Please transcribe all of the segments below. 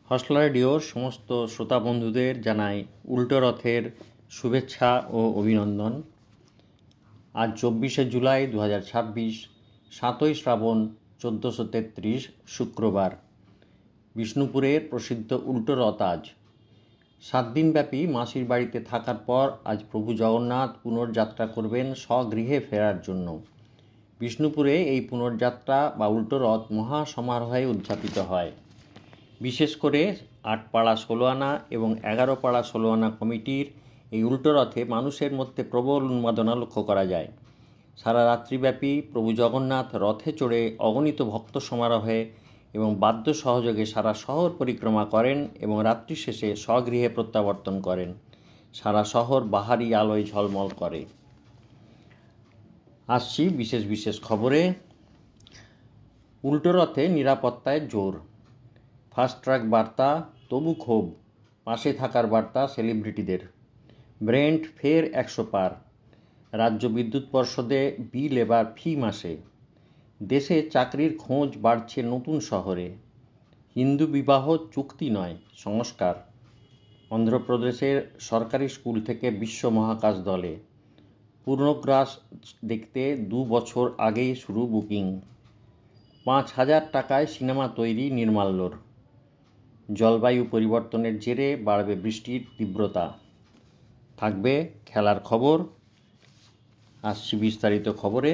হসলা রেডিওর সমস্ত শ্রোতা বন্ধুদের জানাই উল্টো রথের শুভেচ্ছা ও অভিনন্দন। আজ 24শে জুলাই 2026, 7ই শ্রাবণ 1433 শুক্রবার। বিষ্ণুপুরের প্রসিদ্ধ উল্টো রথ আজ 7 দিনব্যাপী মাসির বাড়িতে থাকার পর আজ প্রভু জগন্নাথ পুনর্যাত্রা করবেন স্বগৃহে ফেরার জন্য। বিষ্ণুপুরে এই পুনর্যাত্রা বা উল্টো রথ মহা সমারোহে উদযাপিত হয়। বিশেষ করে 8 পাড়া 16 আনা এবং 11 পাড়া 16 আনা কমিটির এই উল্টো রথে মানুষের মধ্যে প্রবল উন্মাদনা লক্ষ্য করা যায়। সারা রাত্রিব্যাপী প্রভু জগন্নাথ রথে চড়ে অগণিত ভক্ত সমারোহে এবং বাদ্য সহযোগে সারা শহর পরিক্রমা করেন এবং রাত্রি শেষে স্বগৃহে প্রত্যাবর্তন করেন। সারা শহর বাহারি আলোয় ঝলমল করে। আসছি বিশেষ বিশেষ খবরে। উল্টো রথে নিরাপত্তায় জোর। ফাস্ট ট্র্যাক বার্তা, তবু ক্ষোভ। পাশে থাকার বার্তা সেলিব্রিটিদের। ব্রেন্ট ফের 100 পার। রাজ্য বিদ্যুৎ পর্ষদে বিল এবার ফি মাসে। দেশে চাকরির খোঁজ বাড়ছে নতুন শহরে। হিন্দু বিবাহ চুক্তি নয়, সংস্কার। অন্ধ্রপ্রদেশের সরকারি স্কুল থেকে বিশ্ব মহাকাশ দলে। পূর্ণগ্রাস দেখতে 2 বছর আগেই শুরু বুকিং। 5,000 টাকায় সিনেমা তৈরি নির্মাল্যর। জলবায়ু পরিবর্তনের জেরে বাড়বে বৃষ্টির তীব্রতা। থাকবে খেলার খবর। আসছি বিস্তারিত খবরে।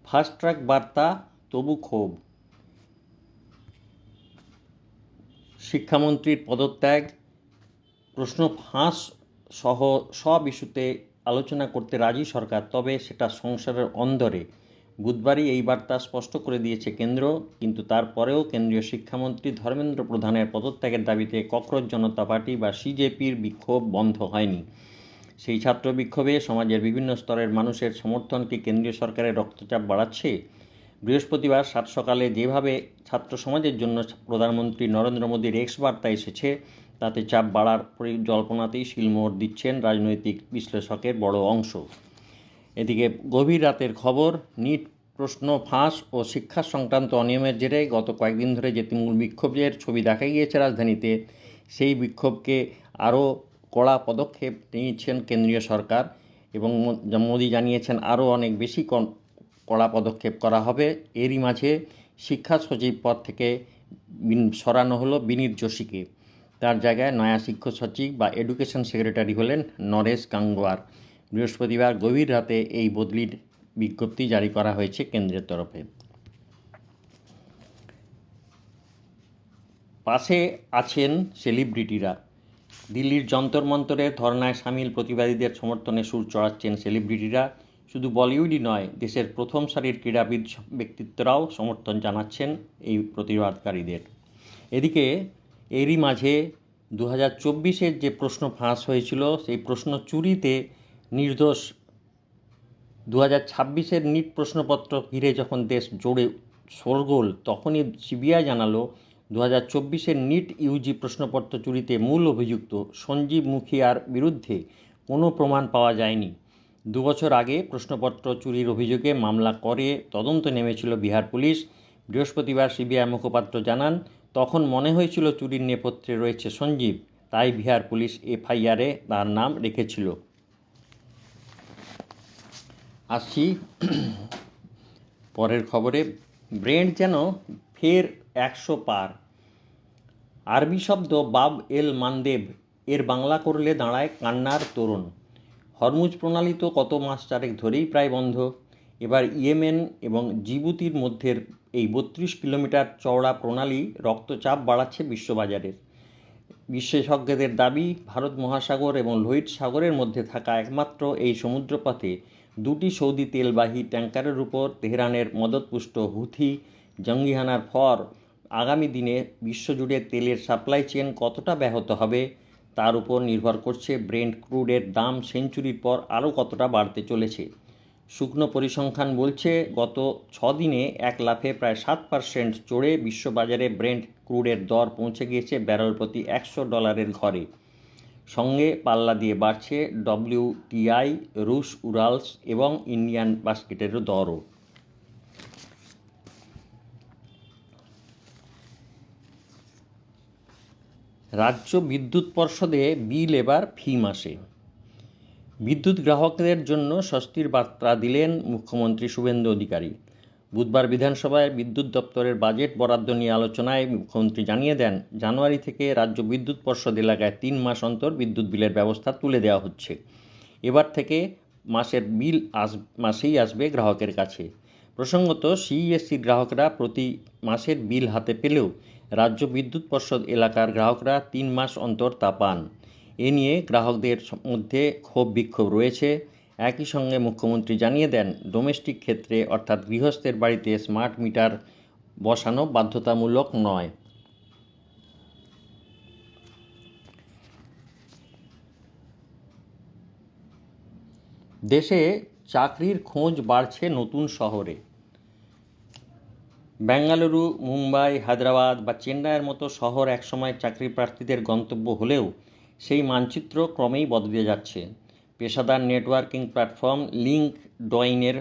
ফাস্ট ট্র্যাক বার্তা, তবু ক্ষোভ। শিক্ষামন্ত্রীর পদত্যাগ, প্রশ্ন ফাঁস সহ সব ইস্যুতে আলোচনা করতে রাজি সরকার, তবে সেটা সংসারের অন্দরে। বুধবারই এই বার্তা স্পষ্ট করে দিয়েছে কেন্দ্র, কিন্তু তারপরেও কেন্দ্রীয় শিক্ষামন্ত্রী ধর্মেন্দ্র প্রধানের পদত্যাগের দাবিতে ককরোচ জনতা পার্টি বা সিজেপির বিক্ষোভ বন্ধ হয়নি। সেই ছাত্র বিক্ষোভে সমাজের বিভিন্ন স্তরের মানুষের সমর্থনকে কেন্দ্রীয় সরকারের রক্তচাপ বাড়াচ্ছে। বৃহস্পতিবার সাত সকালে যেভাবে ছাত্র সমাজের জন্য প্রধানমন্ত্রী নরেন্দ্র মোদীর এক্স বার্তা এসেছে, তাতে চাপ বাড়ার পরিকল্পনাতেই শিলমোহর দিচ্ছেন রাজনৈতিক বিশ্লেষকের বড় অংশ। এদিকে গভীর রাতের খবর। নিট প্রশ্ন ফাঁস ও শিক্ষা সংক্রান্ত অনিয়মের জেরে গত কয়েকদিন ধরে যে তুমুল বিক্ষোভের ছবি দেখা গিয়েছে রাজধানীতে, সেই বিক্ষোভকে আরও কড়া পদক্ষেপ নিয়েছেন কেন্দ্রীয় সরকার এবং মোদী জানিয়েছেন আরও অনেক বেশি কড়া পদক্ষেপ করা হবে। এরই মাঝে শিক্ষা সচিব পদ থেকে সরানো হলো বিনীত যোশীকে। তার জায়গায় নয়া শিক্ষা সচিব বা এডুকেশন সেক্রেটারি হলেন নরেশ গাঙ্গোয়ার। বৃহস্পতিবার গভীর রাতে এই বদলির বিজ্ঞপ্তি জারি করা হয়েছে কেন্দ্রের তরফে। পাশে আছেন সেলিব্রিটিরা। দিল্লির যন্তর মন্তরের ধর্নায় সামিল প্রতিবাদীদের সমর্থনে সুর চড়াচ্ছেন সেলিব্রিটিরা। শুধু বলিউডই নয়, দেশের প্রথম সারির ক্রীড়াবিদ ব্যক্তিত্বরাও সমর্থন জানাচ্ছেন এই প্রতিবাদকারীদের। এদিকে এরই মাঝে 2024-এর যে প্রশ্ন ফাঁস হয়েছিল, সেই প্রশ্ন চুরিতে নির্দোষ 2026-এর নিট প্রশ্নপত্র ঘিরে যখন দেশ জোড়ে শোরগোল, তখনই সিবিআই জানালো 2024-এর নিট ইউজি প্রশ্নপত্র চুরিতে মূল অভিযুক্ত সঞ্জীব মুখিয়ার বিরুদ্ধে কোনো প্রমাণ পাওয়া যায়নি। 2 বছর আগে প্রশ্নপত্র চুরির অভিযোগে মামলা করে তদন্ত নেমেছিল বিহার পুলিশ। বৃহস্পতিবার সিবিআই মুখপাত্র জানান, তখন মনে হয়েছিল চুরির নেপথ্যে রয়েছে সঞ্জীব, তাই বিহার পুলিশ এফআইআরে তার নাম রেখেছিল। আসছি পরের খবরে। ব্রেন্ট যেন ফের 100 পার। আরবি শব্দ বাব এল মানদেব, এর বাংলা করলে দাঁড়ায় কান্নার তোরণ। হরমুজ প্রণালী তো কত মাস চারেক ধরেই প্রায় বন্ধ। এবার ইয়েমেন এবং জিবুতির মধ্যের এই 32 কিলোমিটার চওড়া প্রণালী রক্তচাপ বাড়াচ্ছে বিশ্ববাজারের। বিশেষজ্ঞদের দাবি, ভারত মহাসাগর এবং লোহিত সাগরের মধ্যে থাকা একমাত্র এই সমুদ্রপথে 2টি সৌদি তেলবাহী ট্যাঙ্কারের উপর তেহরানের মদতপুষ্ট হুথি জঙ্গিহানার পর আগামী দিনে বিশ্বজুড়ে তেলের সাপ্লাই চেন কতটা ব্যাহত হবে, তার উপর নির্ভর করছে ব্রেন্ট ক্রুডের দাম সেঞ্চুরির পর আরও কতটা বাড়তে চলেছে। শুকনো পরিসংখ্যান বলছে, গত 6 দিনে এক লাফে প্রায় 7% চড়ে বিশ্ববাজারে ব্রেন্ট ক্রুডের দর পৌঁছে গিয়েছে ব্যারেল প্রতি $100 ঘরে। সঙ্গে পাল্লা দিয়ে বাড়ছে ডব্লিউটিআই, রুশ উরালস এবং ইন্ডিয়ান বাস্কেটেরও দরও। রাজ্য বিদ্যুৎ পর্ষদে বিল এবার ফি মাসে। বিদ্যুৎ গ্রাহকদের জন্য স্বস্তির বার্তা দিলেন মুখ্যমন্ত্রী শুভেন্দু অধিকারী। বুধবার বিধানসভায় বিদ্যুৎ দপ্তরের বাজেট বরাদ্দ নিয়ে আলোচনায় মুখ্যমন্ত্রী জানিয়ে দেন, জানুয়ারি থেকে রাজ্য বিদ্যুৎ পর্ষদ এলাকায় 3 মাস অন্তর বিদ্যুৎ বিলের ব্যবস্থা তুলে দেওয়া হচ্ছে। এবার থেকে মাসের বিল মাসেই আসবে গ্রাহকের কাছে। প্রসঙ্গত, সিইএসসি গ্রাহকরা প্রতি মাসের বিল হাতে পেলেও রাজ্য বিদ্যুৎ পর্ষদ এলাকার গ্রাহকরা 3 মাস অন্তর তা পান। এ নিয়ে গ্রাহকদের মধ্যে ক্ষোভ বিক্ষোভ রয়েছে। একই সঙ্গে মুখ্যমন্ত্রী জানিয়ে দেন, ডোমেস্টিক ক্ষেত্রে অর্থাৎ গৃহস্থের বাড়িতে স্মার্ট মিটার বসানো বাধ্যতামূলক নয়। দেশে চাকরির খোঁজ বাড়ছে নতুন শহরে। বেঙ্গালুরু, মুম্বাই, হায়দ্রাবাদ বা চেন্নাইয়ের মতো শহর একসময় চাকরি প্রার্থীদের গন্তব্য হলেও সেই মানচিত্র ক্রমেই বদলে যাচ্ছে। পেশাদার নেটওয়ার্কিং প্ল্যাটফর্ম লিঙ্কডইনের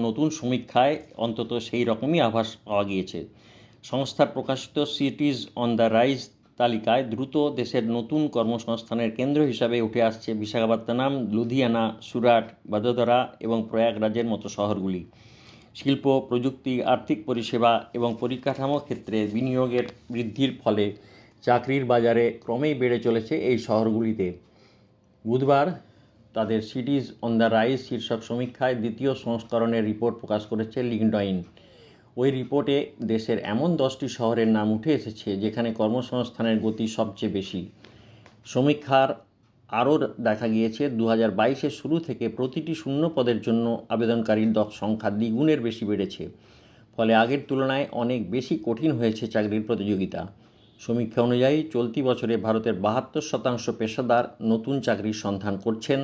নতুন সমীক্ষায় অন্তত সেই রকমই আভাস পাওয়া গিয়েছে। সংস্থার প্রকাশিত সিটিজ অন দ্য রাইজ তালিকায় দ্রুত দেশের নতুন কর্মসংস্থানের কেন্দ্র হিসাবে উঠে আসছে বিশাখাপত্তনম, লুধিয়ানা, সুরাট, বদোদরা এবং প্রয়াগরাজের মতো শহরগুলি। শিল্প, প্রযুক্তি, আর্থিক পরিষেবা এবং পরিকাঠামো ক্ষেত্রে বিনিয়োগের বৃদ্ধির ফলে চাকরির বাজারে ক্রমেই বেড়ে চলেছে এই শহরগুলিতে। বুধবার তাদের সিটিজ অন দ্য রাইজ শীর্ষক সমীক্ষায় দ্বিতীয় সংস্করণের রিপোর্ট প্রকাশ করেছে লিঙ্কডইন। ওই রিপোর্টে দেশের এমন 10টি শহরের নাম উঠে এসেছে যেখানে কর্মসংস্থানের গতি সবচেয়ে বেশি। সমীক্ষার আরও দেখা গিয়েছে 2022-এর শুরু থেকে প্রতিটি শূন্য পদের জন্য আবেদনকারীর সংখ্যা দ্বিগুণের বেশি বেড়েছে। ফলে আগের তুলনায় অনেক বেশি কঠিন হয়েছে চাকরির প্রতিযোগিতা। সমীক্ষা অনুযায়ী চলতি বছরে ভারতের 72% পেশাদার নতুন চাকরির সন্ধান করছেন।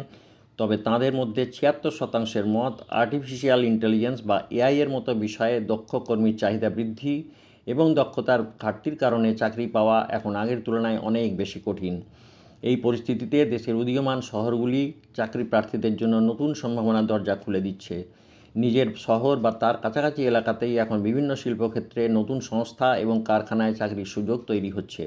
তবে তাঁদের মধ্যে 76%-এর মত আর্টিফিশিয়াল ইন্টেলিজেন্স বা এআই এর মতো বিষয়ে দক্ষ কর্মীর চাহিদা বৃদ্ধি এবং দক্ষতার ঘাটতির কারণে চাকরি পাওয়া এখন আগের তুলনায় অনেক বেশি কঠিন। এই পরিস্থিতিতে দেশের উদীয়মান শহরগুলি চাকরি প্রার্থীদের জন্য নতুন সম্ভাবনার দরজা খুলে দিচ্ছে। নিজের শহর বা তার কাছাকাছি এলাকাতেই এখন বিভিন্ন শিল্পক্ষেত্রে নতুন সংস্থা এবং কারখানায় চাকরির সুযোগ তৈরি হচ্ছে।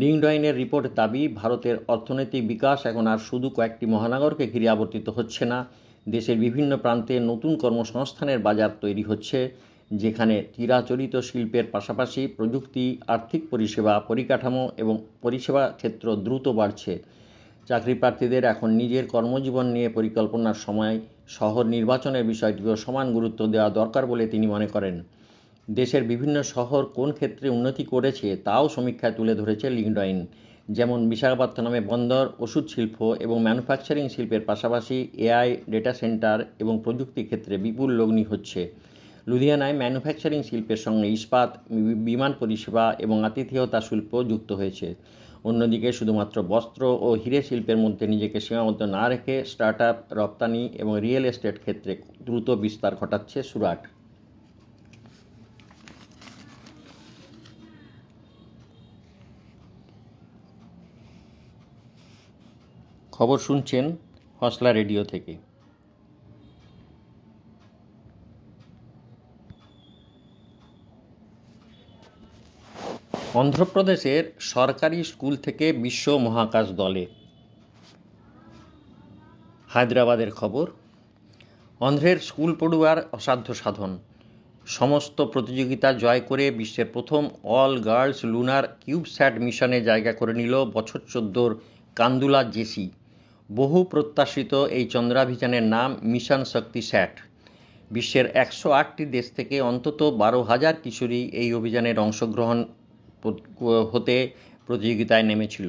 লিঙ্কডইনের রিপোর্টের দাবি, ভারতের অর্থনৈতিক বিকাশ এখন আর শুধু কয়েকটি মহানগরকে ঘিরে আবর্তিত হচ্ছে না। দেশের বিভিন্ন প্রান্তে নতুন কর্মসংস্থানের বাজার তৈরি হচ্ছে, যেখানে চিরাচরিত শিল্পের পাশাপাশি প্রযুক্তি, আর্থিক পরিষেবা, পরিকাঠামো এবং পরিষেবা ক্ষেত্র দ্রুত বাড়ছে। চাকরি প্রার্থীদের এখন নিজের কর্মজীবন নিয়ে পরিকল্পনার সময় শহর নির্বাচনের বিষয়টিও সমান গুরুত্ব দেওয়া দরকার বলে তিনি মনে করেন। দেশের বিভিন্ন শহর কোন ক্ষেত্রে উন্নতি করেছে তাও সমীক্ষায় তুলে ধরেছে লিঙ্কডইন। যেমন বিশাখাপত্তনমে বন্দর, ওষুধ শিল্প এবং ম্যানুফ্যাকচারিং শিল্পের পাশাপাশি এআই, ডেটা সেন্টার এবং প্রযুক্তি ক্ষেত্রে বিপুল লগ্নি হচ্ছে। লুধিয়ানায় ম্যানুফ্যাকচারিং শিল্পের সঙ্গে ইস্পাত, বিমান পরিষেবা এবং আতিথেয়তা শিল্প যুক্ত হয়েছে। অন্যদিকে শুধুমাত্র বস্ত্র ও হিরে শিল্পের মধ্যে নিজেকে সীমাবদ্ধ না রেখে স্টার্টআপ, রপ্তানি এবং রিয়েল এস্টেট ক্ষেত্রে দ্রুত বিস্তার ঘটাচ্ছে সুরাট। খবর শুনছেন হসলা রেডিও থেকে। অন্ধ্রপ্রদেশের সরকারি স্কুল থেকে বিশ্ব মহাকাশ দলে। হায়দ্রাবাদের খবর। অন্ধ্রের স্কুল পড়ুয়ার অসাধ্য সাধন। সমস্ত প্রতিযোগিতা জয় করে বিশ্বের প্রথম অল গার্লস লুনার কিউবস্যাট মিশনে জায়গা করে নিল বছর 14-র কান্দুলা জেসি। বহু প্রত্যাশিত এই চন্দ্রাভিযানের নাম মিশন শক্তি স্যাট। বিশ্বের 108টি দেশ থেকে অন্তত 12,000 কিশোরী এই অভিযানের অংশগ্রহণ হতে প্রতিযোগিতায় নেমেছিল।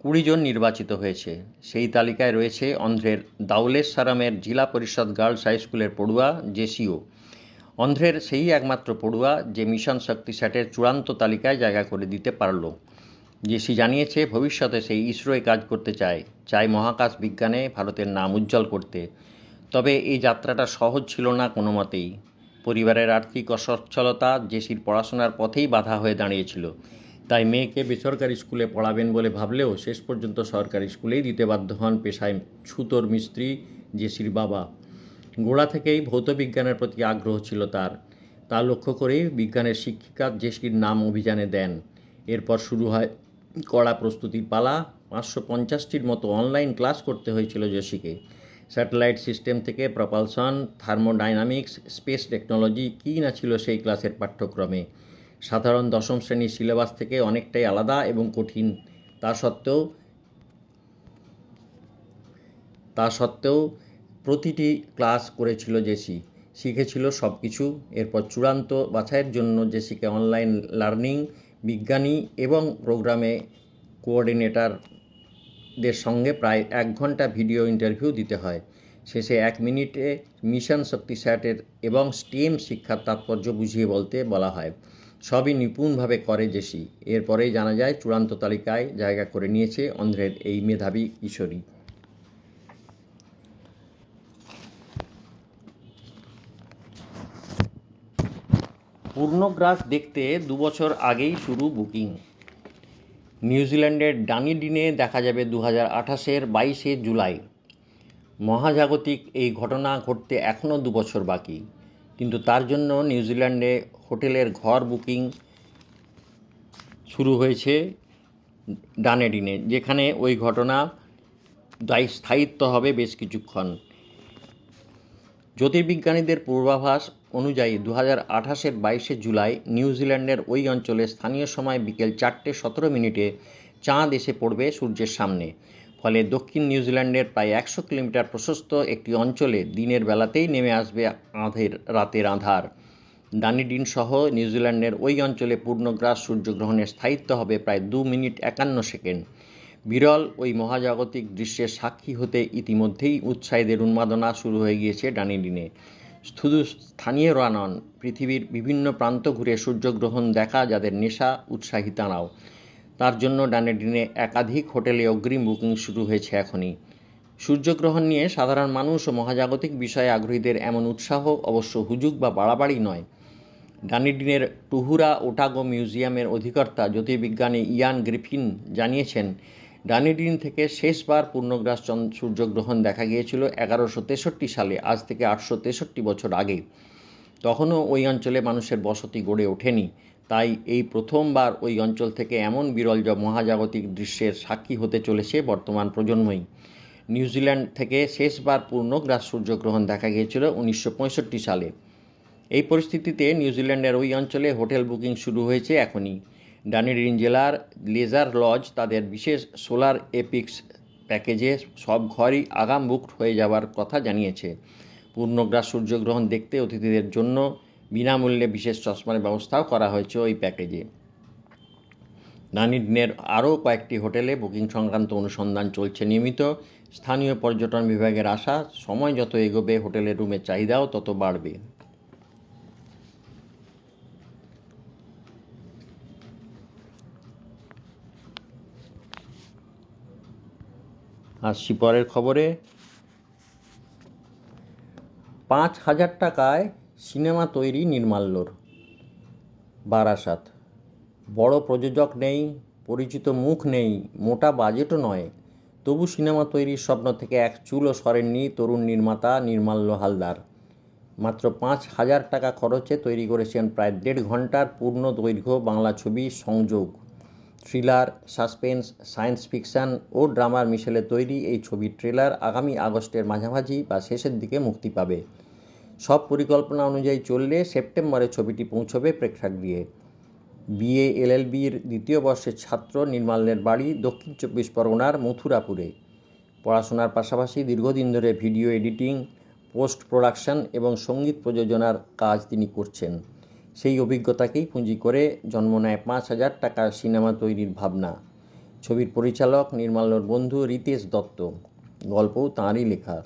20 জন নির্বাচিত হয়েছে। সেই তালিকায় রয়েছে অন্ধ্রের দাউলেশ্বরমের জেলা পরিষদ গার্লস হাই স্কুলের পড়ুয়া জেসিও। অন্ধ্রের সেই একমাত্র পড়ুয়া যে মিশন শক্তি স্যাটের চূড়ান্ত তালিকায় জায়গা করে দিতে পারল। জেসি জানিয়েছে ভবিষ্যতে সেই ইসরোয় কাজ করতে চায় মহাকাশ বিজ্ঞানে ভারতের নাম উজ্জ্বল করতে। তবে এই যাত্রাটা সহজ ছিল না কোনো মতেই। পরিবারের আর্থিক অসচ্ছলতা জেসির পড়াশোনার পথেই বাধা হয়ে দাঁড়িয়েছিল। তাই মেয়েকে বেসরকারি স্কুলে পড়াবেন বলে ভাবলেও শেষ পর্যন্ত সরকারি স্কুলেই দিতে বাধ্য হন পেশায় ছুতোর মিস্ত্রি জেসির বাবা। গোড়া থেকেই ভৌতবিজ্ঞানের প্রতি আগ্রহ ছিল তার। তা লক্ষ্য করেই বিজ্ঞানের শিক্ষিকা জেসির নাম অভিযানে দেন। এরপর শুরু হয় কড়া প্রস্তুতির পালা। 550টির মতো অনলাইন ক্লাস করতে হয়েছিল জেসিকে। স্যাটেলাইট সিস্টেম থেকে প্রপালশন, থার্মোডাইনামিক্স, স্পেস টেকনোলজি কী না ছিল সেই ক্লাসের পাঠ্যক্রমে। সাধারণ দশম শ্রেণীর সিলেবাস থেকে অনেকটাই আলাদা এবং কঠিন। তা সত্ত্বেও প্রতিটি ক্লাস করেছিল জেসি, শিখেছিল সব কিছু। এরপর চূড়ান্ত বাছাইয়ের জন্য জেসিকে অনলাইন লার্নিং, বিজ্ঞানী এবং প্রোগ্রামে কোঅর্ডিনেটরদের সঙ্গে প্রায় 1 ঘন্টা ভিডিও ইন্টারভিউ দিতে হয়। শেষে 1 মিনিটে মিশন শক্তি স্যাটের এবং স্টেম শিক্ষার তাৎপর্য বুঝিয়ে বলতে বলা হয়। সবই নিপুণভাবে করে জেসি। এরপরেই জানা যায় চূড়ান্ত তালিকায় জায়গা করে নিয়েছে অন্ধ্রের এই মেধাবী কিশোরী। পূর্ণগ্রাস দেখতে 2 বছর আগেই শুরু বুকিং। নিউজিল্যান্ডের ডানিডিনে দেখা যাবে 2028-এর 22শে জুলাই। মহাজাগতিক এই ঘটনা ঘটতে এখনও 2 বছর বাকি, কিন্তু তার জন্য নিউজিল্যান্ডে হোটেলের ঘর বুকিং শুরু হয়েছে ডানেডিনে, যেখানে ওই ঘটনা স্থায়িত্ব হবে বেশ কিছুক্ষণ। জ্যোতির্বিজ্ঞানীদের পূর্বাভাস অনুযায়ী 2028-এর 22শে জুলাই নিউজিল্যান্ডের ওই অঞ্চলে স্থানীয় সময় বিকেল 4:17 চাঁদ এসে পড়বে সূর্যের সামনে। ফলে দক্ষিণ নিউজিল্যান্ডের প্রায় 100 কিলোমিটার প্রশস্ত একটি অঞ্চলে দিনের বেলাতেই নেমে আসবে রাতের আঁধার। ডানিডিন সহ নিউজিল্যান্ডের ওই অঞ্চলে পূর্ণগ্রাস সূর্যগ্রহণের স্থায়িত্ব হবে প্রায় 2 মিনিট 51 সেকেন্ড। বিরল ওই মহাজাগতিক দৃশ্যের সাক্ষী হতে ইতিমধ্যেই উৎসাহীদের উন্মাদনা শুরু হয়ে গিয়েছে ডানিডিনে। শুধু স্থানীয়রা নন, পৃথিবীর বিভিন্ন প্রান্ত ঘুরে সূর্যগ্রহণ দেখা যাদের নেশা, উৎসাহী তাঁরাও। তার জন্য ডানেডিনে একাধিক হোটেলে অগ্রিম বুকিং শুরু হয়েছে এখনই। সূর্যগ্রহণ নিয়ে সাধারণ মানুষ ও মহাজাগতিক বিষয়ে আগ্রহীদের এমন উৎসাহ অবশ্য হুজুগ বা বাড়াবাড়ি নয়। ডানিডিনের টুহুরা ওটাগো মিউজিয়ামের অধিকর্তা জ্যোতির্বিজ্ঞানী ইয়ান গ্রিফিন জানিয়েছেন, ডানিডিন থেকে শেষবার পূর্ণগ্রাস সূর্যগ্রহণ দেখা গিয়েছিল 1163 সালে, আজ থেকে 863 বছর আগে। তখনও ওই অঞ্চলে মানুষের বসতি গড়ে ওঠেনি। তাই এই প্রথমবার ওই অঞ্চল থেকে এমন বিরল মহাজাগতিক দৃশ্যের সাক্ষী হতে চলেছে বর্তমান প্রজন্মই। নিউজিল্যান্ড থেকে শেষবার পূর্ণগ্রাস সূর্যগ্রহণ দেখা গিয়েছিল 1965 সালে। এই পরিস্থিতিতে নিউজিল্যান্ডের ওই অঞ্চলে হোটেল বুকিং শুরু হয়েছে এখনই। ডানেডিন জেলার লেজার লজ তাদের বিশেষ সোলার এপিক্স প্যাকেজে সব ঘরই আগাম বুকড হয়ে যাওয়ার কথা জানিয়েছে। পূর্ণগ্রাস সূর্যগ্রহণ দেখতে অতিথিদের জন্য বিনামূল্যে বিশেষ চশমার ব্যবস্থাও করা হয়েছে ওই প্যাকেজে। ডানিডিনের আরও কয়েকটি হোটেলে বুকিং সংক্রান্ত অনুসন্ধান চলছে নিয়মিত। স্থানীয় পর্যটন বিভাগের আশা, সময় যত এগোবে হোটেলের রুমের চাহিদাও তত বাড়বে। আসছি পরের খবরে। 5,000 টাকায় সিনেমা তৈরি নির্মাল্যর। বারাসাত। বড় প্রযোজক নেই, পরিচিত মুখ নেই, মোটা বাজেটও নয়, তবু সিনেমা তৈরির স্বপ্ন থেকে এক চুলও সরেননি তরুণ নির্মাতা নির্মাল্য হালদার। মাত্র 5,000 টাকা খরচে তৈরি করেছেন প্রায় 1.5 ঘন্টার পূর্ণ দৈর্ঘ্য বাংলা ছবি সংযোগ। থ্রিলার, সাসপেন্স, সায়েন্স ফিকশন ও ড্রামার মিশেলে তৈরি এই ছবির ট্রেলার আগামী আগস্টের মাঝামাঝি বা শেষের দিকে মুক্তি পাবে। সব পরিকল্পনা অনুযায়ী চললে সেপ্টেম্বরে ছবিটি পৌঁছবে প্রেক্ষাগৃহে। বিএ এলএলবির 2য় বর্ষের ছাত্র নির্মাল্যের বাড়ি দক্ষিণ 24 পরগনার মথুরাপুরে। পড়াশোনার পাশাপাশি দীর্ঘদিন ধরে ভিডিও এডিটিং, পোস্ট প্রোডাকশন এবং সঙ্গীত প্রযোজনার কাজ তিনি করছেন। সেই অভিজ্ঞতাকেই পুঁজি করে জন্ম নেয় 5,000 টাকার সিনেমা তৈরির ভাবনা। ছবির পরিচালক নির্মাল্যর বন্ধু রিতেশ দত্ত। গল্পও তাঁরই লেখা।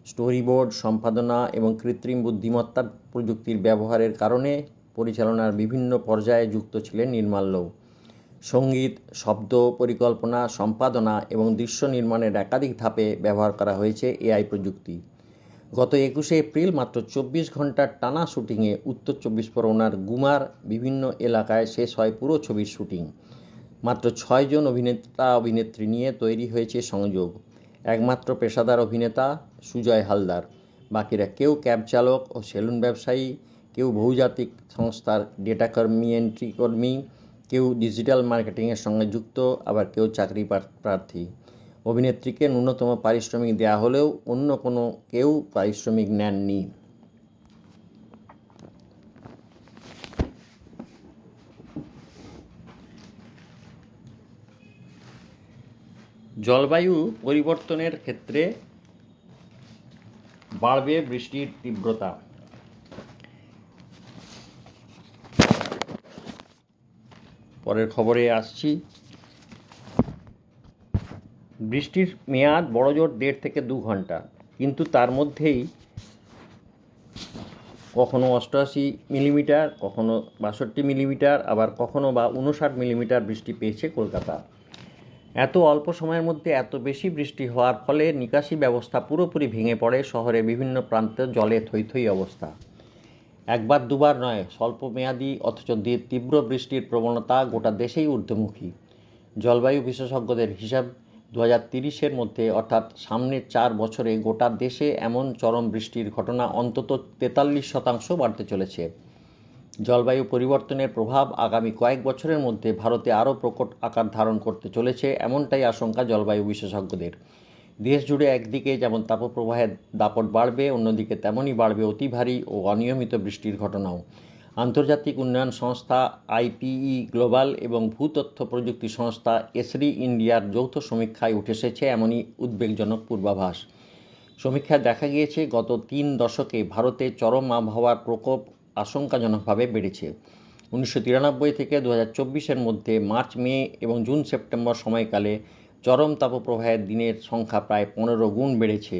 স্টোরিবোর্ড, সম্পাদনা এবং কৃত্রিম বুদ্ধিমত্তা প্রযুক্তির ব্যবহারের কারণে পরিচালনার বিভিন্ন পর্যায়ে যুক্ত ছিলেন নির্মাল্যও। সঙ্গীত, শব্দ, পরিকল্পনা, সম্পাদনা এবং দৃশ্য নির্মাণের একাধিক ধাপে ব্যবহার করা হয়েছে এআই প্রযুক্তি। গত 21শে এপ্রিল মাত্র 24 ঘন্টার টানা শুটিংয়ে উত্তর 24 পরগনার গুমার বিভিন্ন এলাকায় শেষ হয় পুরো ছবির শুটিং। মাত্র 6 জন অভিনেতা অভিনেত্রী নিয়ে তৈরি হয়েছে সংযোগ। একমাত্র পেশাদার অভিনেতা সুজয় হালদার। বাকিরা কেউ ক্যাব চালক ও সেলুন ব্যবসায়ী, কেউ বহুজাতিক সংস্থার ডেটা কর্মী, এন্ট্রি কর্মী, কেউ ডিজিটাল মার্কেটিংয়ের সঙ্গে যুক্ত, আবার কেউ চাকরি প্রার্থী। অভিনেত্রীকে ন্যূনতম পারিশ্রমিক দেওয়া হলেও অন্য কোনো কেউ পারিশ্রমিক নেননি। জলবায়ু পরিবর্তনের ক্ষেত্রে বাড়বে বৃষ্টির তীব্রতা। পরের খবরে আসছি। বৃষ্টির মেয়াদ বড়জোর 1.5 থেকে 2 ঘন্টা, কিন্তু তার মধ্যেই কখনো 88 মিলিমিটার, কখনো 62 মিলিমিটার, আবার কখনো বা 59 মিলিমিটার বৃষ্টি পেয়েছে কলকাতা। এত অল্প সময়ের মধ্যে এত বেশি বৃষ্টি হওয়ার ফলে নিকাশি ব্যবস্থা পুরোপুরি ভেঙে পড়ে। শহরে বিভিন্ন প্রান্তে জলে থই থই অবস্থা। একবার দুবার নয়, স্বল্পমেয়াদী অথচ তীব্র বৃষ্টির প্রবণতা গোটা দেশেই ঊর্ধ্বমুখী। জলবায়ু বিশেষজ্ঞদের হিসাব 2030-এর মধ্যে, অর্থাৎ সামনের 4 বছরে গোটা দেশে এমন চরম বৃষ্টির ঘটনা অন্তত 43% বাড়তে চলেছে। জলবায়ু পরিবর্তনের প্রভাব আগামী কয়েক বছরের মধ্যে ভারতে আরও প্রকট আকার ধারণ করতে চলেছে, এমনটাই আশঙ্কা জলবায়ু বিশেষজ্ঞদের। দেশ জুড়ে একদিকে যেমন তাপপ্রবাহের দাপট বাড়বে, অন্যদিকে তেমনই বাড়বে অতি ভারী ও অনিয়মিত বৃষ্টির ঘটনাও। আন্তর্জাতিক উন্নয়ন সংস্থা IPE গ্লোবাল এবং ভূতথ্য প্রযুক্তি সংস্থা এসরি ইন্ডিয়ার যৌথ সমীক্ষায় উঠে এসেছে এমনই উদ্বেগজনক পূর্বাভাস। সমীক্ষায় দেখা গিয়েছে, গত 3 দশকে ভারতে চরম আবহাওয়ার প্রকোপ আশঙ্কাজনকভাবে বেড়েছে। 1993 থেকে 2024-এর মধ্যে মার্চ, মে এবং জুন, সেপ্টেম্বর সময়কালে চরম তাপপ্রবাহের দিনের সংখ্যা প্রায় 15 গুণ বেড়েছে।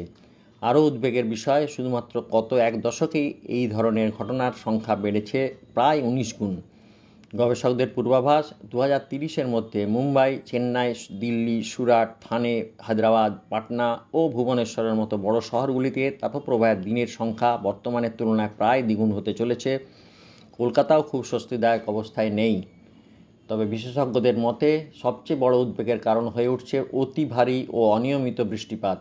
আরও উদ্বেগের বিষয়, শুধুমাত্র গত 1 দশকেই এই ধরনের ঘটনার সংখ্যা বেড়েছে প্রায় 19 গুণ। গবেষকদের পূর্বাভাস, 2030-এর মধ্যে মুম্বাই, চেন্নাই, দিল্লি, সুরাট, থানে, হায়দ্রাবাদ, পাটনা ও ভুবনেশ্বরের মতো বড় শহরগুলিতে তাপপ্রবাহের দিনের সংখ্যা বর্তমানের তুলনায় প্রায় দ্বিগুণ হতে চলেছে। কলকাতাও খুব স্বস্তিদায়ক অবস্থায় নেই। তবে বিশেষজ্ঞদের মতে সবচেয়ে বড় উদ্বেগের কারণ হয়ে উঠছে অতি ভারী ও অনিয়মিত বৃষ্টিপাত।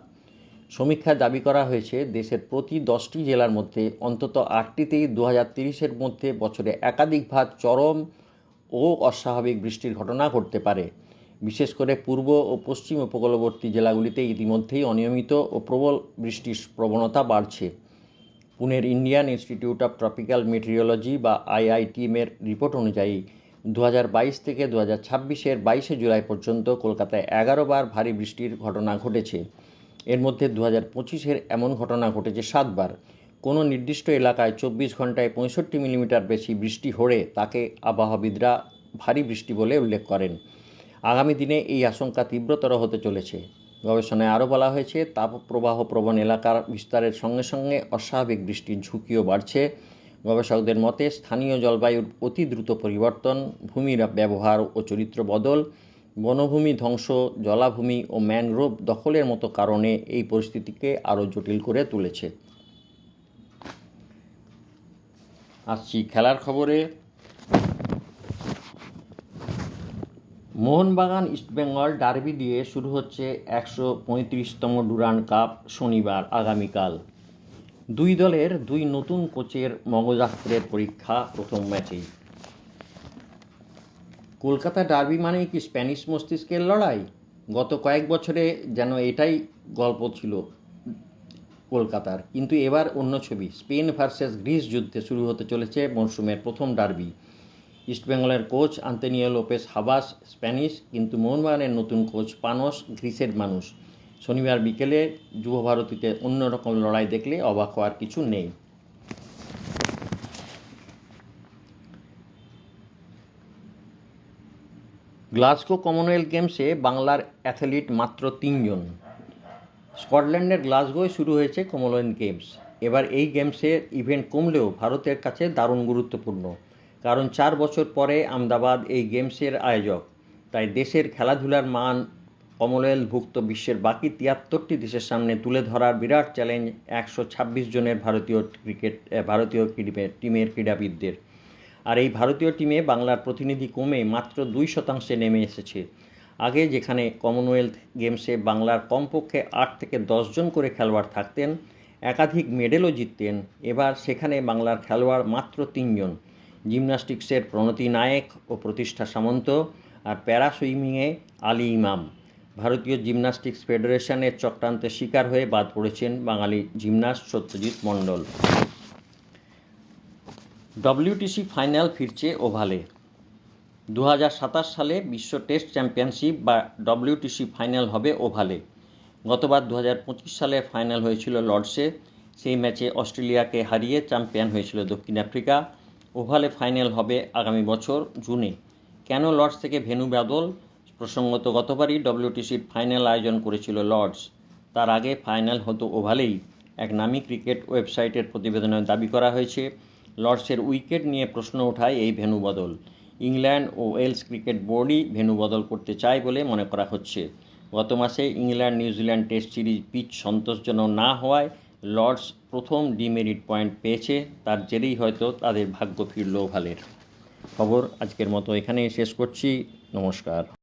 সমীক্ষায় দাবি করা হয়েছে, দেশের প্রতি 10টি জেলার মধ্যে অন্তত 8টিতেই 2030-এর মধ্যে বছরে একাধিকবার চরম ও অস্বাভাবিক বৃষ্টির ঘটনা ঘটতে পারে। বিশেষ করে পূর্ব ও পশ্চিম উপকূলবর্তী জেলাগুলিতে ইতিমধ্যেই অনিয়মিত ও প্রবল বৃষ্টির প্রবণতা বাড়ছে। পুনের Indian Institute of Tropical Meteorology বা IITM-এর রিপোর্ট অনুযায়ী 2022 থেকে 2026-এর 22শে জুলাই পর্যন্ত কলকাতায় 11 বার ভারী বৃষ্টির ঘটনা ঘটেছে। এর মধ্যে 2025-এর এমন ঘটনা ঘটেছে 7 বার। কোনো নির্দিষ্ট এলাকায় 24 ঘন্টায় 65 মিলিমিটার বেশি বৃষ্টি হলে তাকে আবহাওয়াবিদরা ভারী বৃষ্টি বলে উল্লেখ করেন। আগামী দিনে এই আশঙ্কা তীব্রতর হতে চলেছে। গবেষণায় আরও বলা হয়েছে, তাপপ্রবাহ প্রবণ এলাকার বিস্তারের সঙ্গে সঙ্গে অস্বাভাবিক বৃষ্টির ঝুঁকিও বাড়ছে। গবেষকদের মতে, স্থানীয় জলবায়ুর অতি দ্রুত পরিবর্তন, ভূমির ব্যবহার ও চরিত্র বদল, বনভূমি ধ্বংস, জলাভূমি ও ম্যানগ্রোভ দখলের মতো কারণে এই পরিস্থিতিকে আরও জটিল করে তুলেছে। আসছি খেলার খবরে। মোহনবাগান ইস্টবেঙ্গল ডার্বি দিয়ে শুরু হচ্ছে 135তম ডুরান্ড কাপ শনিবার, আগামীকাল। দুই দলের দুই নতুন কোচের মগজাস্ত্রের পরীক্ষা প্রথম ম্যাচেই। কলকাতা ডার্বি মানেই কি স্প্যানিশ মস্তিষ্কের লড়াই? গত কয়েক বছরে যেন এটাই গল্প ছিল কলকাতার, কিন্তু এবার অন্য ছবি। স্পেন ভার্সেস গ্রিস যুদ্ধে শুরু হতে চলেছে মরশুমের প্রথম ডার্বি। ইস্টবেঙ্গলের coach Antonio Lopez Habas Spanish, কিন্তু মোহনবাগানের নতুন কোচ পানোস গ্রিসের মানুষ। শনিবার বিকেলে যুবভারতীতে অন্যরকম লড়াই দেখলে অবাক হওয়ার কিছু নেই। গ্লাসগো কমনওয়েলথ গেমসে বাংলার অ্যাথলিট মাত্র 3 জন। স্কটল্যান্ডের গ্লাসগোয় শুরু হয়েছে কমনওয়েলথ গেমস। এবার এই গেমসের ইভেন্ট কমলেও ভারতের কাছে দারুণ গুরুত্বপূর্ণ, কারণ 4 বছর পরে আহমেদাবাদ এই গেমসের আয়োজক। তাই দেশের খেলাধুলার মান কমনওয়েলথভুক্ত বিশ্বের বাকি 73টি দেশের সামনে তুলে ধরার বিরাট চ্যালেঞ্জ 126 জনের ভারতীয় টিমের ক্রীড়াবিদদের। আর এই ভারতীয় টিমে বাংলার প্রতিনিধি কমে মাত্র 2% নেমে এসেছে। আগে যেখানে কমনওয়েলথ গেমসে বাংলার কমপক্ষে 8 থেকে 10 জন করে খেলোয়াড় থাকতেন, একাধিক মেডেলও জিততেন, এবার সেখানে বাংলার খেলোয়াড় মাত্র 3 জন। জিমন্যাস্টিক্সের প্রণতি নায়েক ও প্রতিষ্ঠা সামন্ত, আর প্যারা সুইমিংয়ে আলী ইমাম। ভারতীয় জিমন্যাস্টিক্স ফেডারেশনের চক্রান্তের শিকার হয়ে বাদ পড়েছেন বাঙালি জিমন্যাস্ট সত্যজিৎ মণ্ডল। ডব্লিউটিসি ফাইনাল ফিরছে ওভালে। 2027 সালে বিশ্ব টেস্ট চ্যাম্পিয়নশিপ বা ডব্লিউটিসি ফাইনাল হবে ওভালে। গতবার 2025 সালে ফাইনাল হয়েছিল লর্ডসে। সেই ম্যাচে অস্ট্রেলিয়াকে হারিয়ে চ্যাম্পিয়ন হয়েছিল দক্ষিণ আফ্রিকা। ওভালে ফাইনাল হবে আগামী বছর জুনে। কেন লর্ডস থেকে ভেন্যু বদল? প্রসঙ্গত গতবারই ডব্লিউটিসির ফাইনাল আয়োজন করেছিল লর্ডস। তার আগে ফাইনাল হতো ওভালেই। এক নামী ক্রিকেট ওয়েবসাইটের প্রতিবেদনে দাবি করা হয়েছে, লর্ডসের উইকেট নিয়ে প্রশ্ন ওঠায় এই ভেন্যু বদল। ইংল্যান্ড ও ওয়েলস ক্রিকেট বোর্ডই ভেন্যু বদল করতে চায় বলে মনে করা হচ্ছে। গত মাসে England New Zealand test series pitch সন্তোষজনক না হওয়ায় লর্ডস প্রথম ডিমেরিট পয়েন্ট পেয়েছে। তার জেরেই হয়তো তাদের ভাগ্য ফিরল ওভালের। খবর আজকের মতো এখানেই শেষ করছি। নমস্কার।